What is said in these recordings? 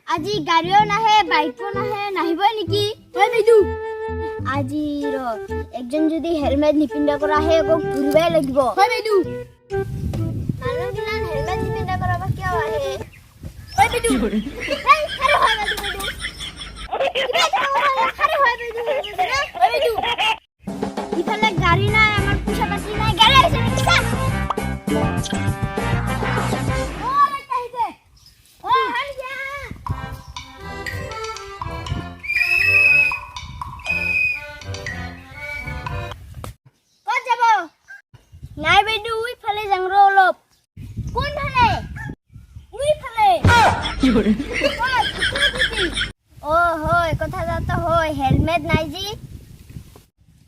আজি গাড়ীও নাহে বাইকো নাহে নাহিবই নেকি হয় বাইদু আজি একজন যদি হেলমেট নিপিন্ধা কৰা আহে আকৌ ঘূৰিবই লাগিব হয় বাইদু মানুহগিলান হেলমেট নিপিন্ধা কৰা বা কিয় আহে হয় বাইদু হেই খাৰে হয় বাইদু খাৰে হয় বাইদু ইফালে গাড়ী নাই আমাৰ পইচা পাতি নাই গাড়ী আহিছে নেকি চা নাই বাইদু উইফালে যাংৰ অলপ কোনফালে উইফালে ও হয় কথা যাতা হয় হেলমেট নাই জি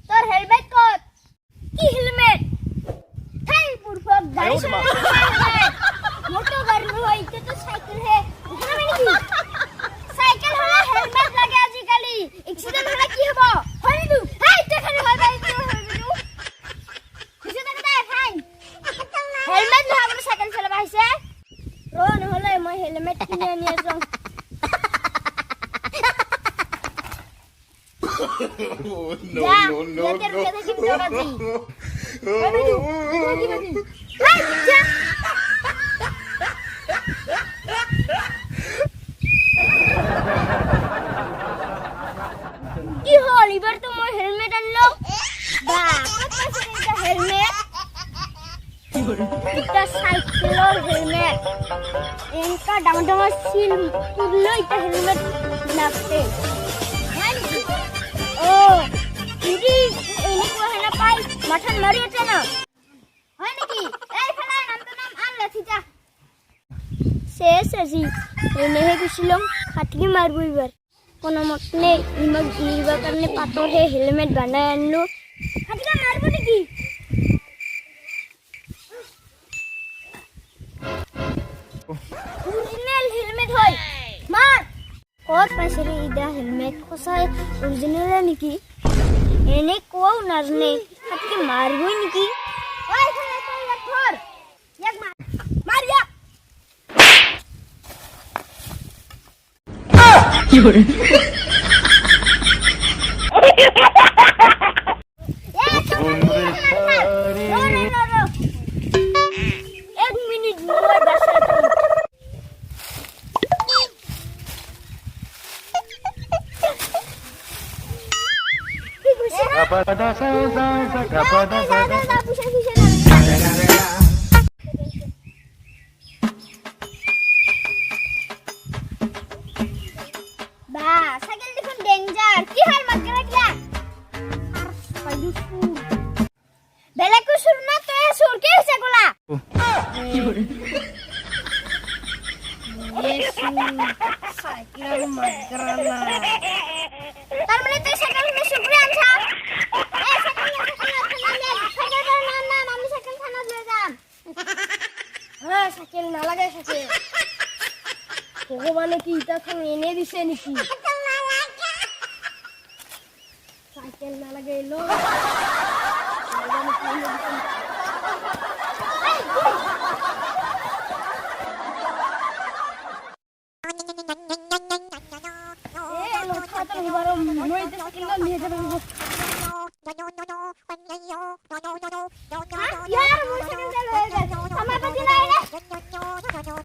তোর হেলমেট কত কি হেলমেট থাই পুরফক গাড়ি চলাই মোটো গাড়ি হয় এটা তো সাইকেল হে এখানে মানে কি সাইকেল হলে হেলমেট লাগে আজিকালি এক্সিডেন্ট হলে কি হবো হয় বাইদু হাই দেখানি হয় বাইদু হেলমেট না আমরা সাইকেল চালাবা আইছে রো নহলে মই হেলমেট কিনে আনি আছো No, no, কি হল এবার তো মই হেলমেট আনলো বা কত পয়সা এটা হেলমেট এটা সাইকেলের হেলমেট এনকা ডাঙর ডাঙর সিল তুললো এটা হেলমেট লাগতে ও ইদি এনেকুৱা হেনা পাই মাথান মারি আছে না হয় নাকি এই ফেলা নাম আনলা থিজা শেষ আজি এনেহে গছিলাম খাটলি মারবো এবার কোন মতনে ইমক নির্বা কারণে পাতর হে হেলমেট বানায় আনলো খাটলা মারবো নাকি অরিজিনাল হেলমেট হয় মার কত পাইছে রে ইদা হেলমেট কোসাই অরিজিনাল নাকি এনে কোও নাজনে আপনি মারবই নাকি ওই খানে তো এক ধর এক মার এক কি করে एक मिनट मोर बसा বা সাইকেল দেখুন ডেঞ্জার কি হাল মারকে রাখলা বেলেগ সুর না তো সুর কি হইছে গোলা কি করে সাইকেল মারগরালা তার মানে তুই সাইকেল মে সুপ্রি আনছা এই সাইকেল না আমি সাইকেল থানা লয়ে যাম হ্যাঁ সাইকেল না লাগে সাইকেল ভগবানে কি ইটা খান এনে দিছে নাকি সাইকেল না লাগে লো আমার পাতি নাই রে